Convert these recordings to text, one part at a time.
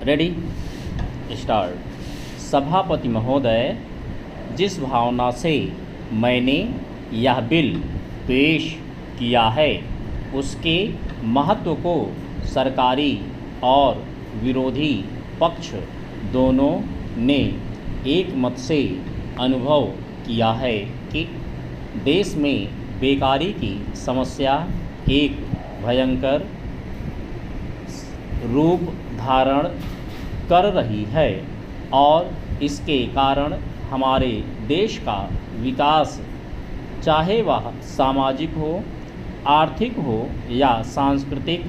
Ready start. सभापति महोदय, जिस भावना से मैंने यह बिल पेश किया है उसके महत्व को सरकारी और विरोधी पक्ष दोनों ने एक मत से अनुभव किया है कि देश में बेकारी की समस्या एक भयंकर रूप धारण कर रही है और इसके कारण हमारे देश का विकास, चाहे वह सामाजिक हो, आर्थिक हो या सांस्कृतिक,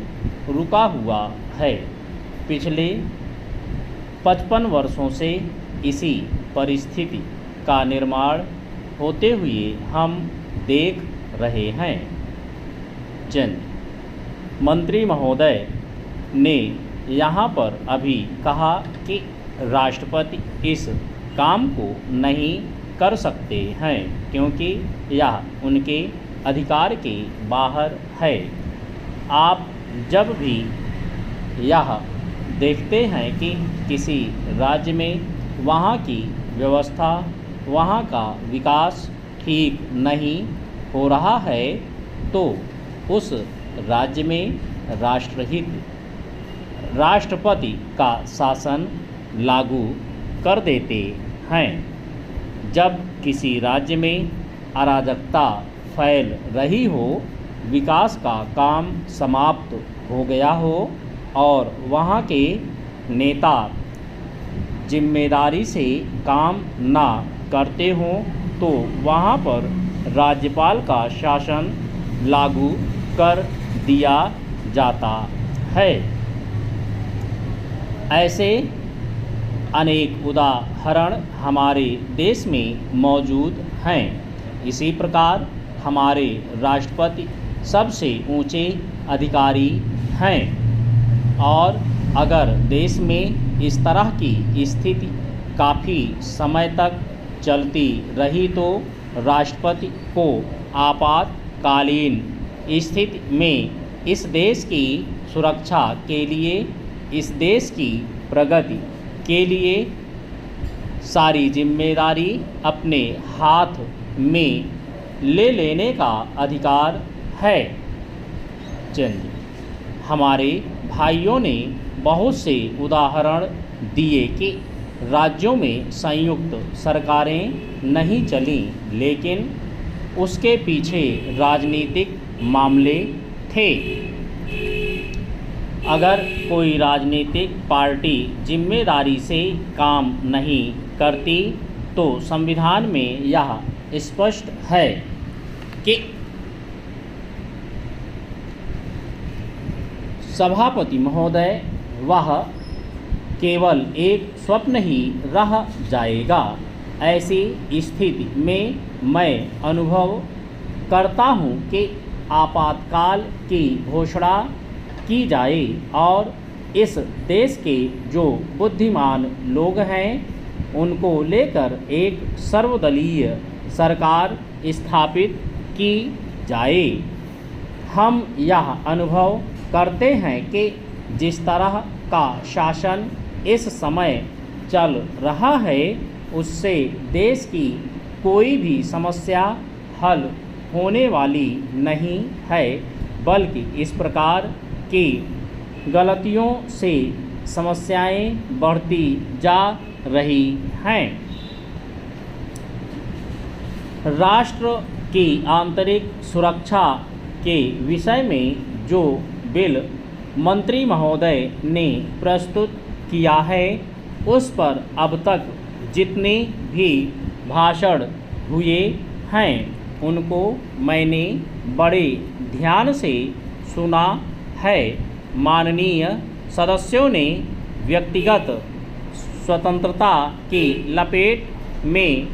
रुका हुआ है। पिछले 55 वर्षों से इसी परिस्थिति का निर्माण होते हुए हम देख रहे हैं। मंत्री महोदय ने यहाँ पर अभी कहा कि राष्ट्रपति इस काम को नहीं कर सकते हैं क्योंकि यह उनके अधिकार के बाहर है। आप जब भी यह देखते हैं कि किसी राज्य में वहाँ की व्यवस्था, वहाँ का विकास ठीक नहीं हो रहा है तो उस राज्य में राष्ट्रपति का शासन लागू कर देते हैं। जब किसी राज्य में अराजकता फैल रही हो, विकास का काम समाप्त हो गया हो और वहाँ के नेता जिम्मेदारी से काम ना करते हों तो वहाँ पर राज्यपाल का शासन लागू कर दिया जाता है। ऐसे अनेक उदाहरण हमारे देश में मौजूद हैं। इसी प्रकार हमारे राष्ट्रपति सबसे ऊंचे अधिकारी हैं और अगर देश में इस तरह की स्थिति काफ़ी समय तक चलती रही तो राष्ट्रपति को आपातकालीन स्थिति में इस देश की सुरक्षा के लिए, इस देश की प्रगति के लिए सारी जिम्मेदारी अपने हाथ में ले लेने का अधिकार है। हमारे भाइयों ने बहुत से उदाहरण दिए कि राज्यों में संयुक्त सरकारें नहीं चलीं लेकिन उसके पीछे राजनीतिक मामले थे। अगर कोई राजनीतिक पार्टी जिम्मेदारी से काम नहीं करती तो संविधान में यह स्पष्ट है कि सभापति महोदय वह केवल एक स्वप्न ही रह जाएगा। ऐसी स्थिति में मैं अनुभव करता हूँ कि आपातकाल की घोषणा की जाए और इस देश के जो बुद्धिमान लोग हैं उनको लेकर एक सर्वदलीय सरकार स्थापित की जाए। हम यह अनुभव करते हैं कि जिस तरह का शासन इस समय चल रहा है उससे देश की कोई भी समस्या हल होने वाली नहीं है, बल्कि इस प्रकार की गलतियों से समस्याएं बढ़ती जा रही हैं। राष्ट्र की आंतरिक सुरक्षा के विषय में जो बिल मंत्री महोदय ने प्रस्तुत किया है उस पर अब तक जितने भी भाषण हुए हैं उनको मैंने बड़े ध्यान से सुना है। माननीय सदस्यों ने व्यक्तिगत स्वतंत्रता की लपेट में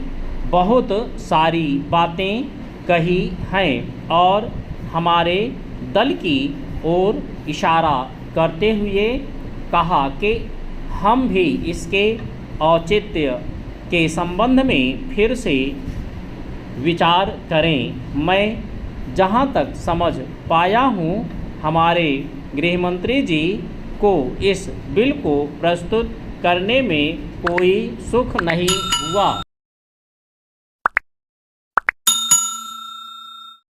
बहुत सारी बातें कही हैं और हमारे दल की ओर इशारा करते हुए कहा कि हम भी इसके औचित्य के संबंध में फिर से विचार करें। मैं जहां तक समझ पाया हूं हमारे गृह मंत्री जी को इस बिल को प्रस्तुत करने में कोई सुख नहीं हुआ।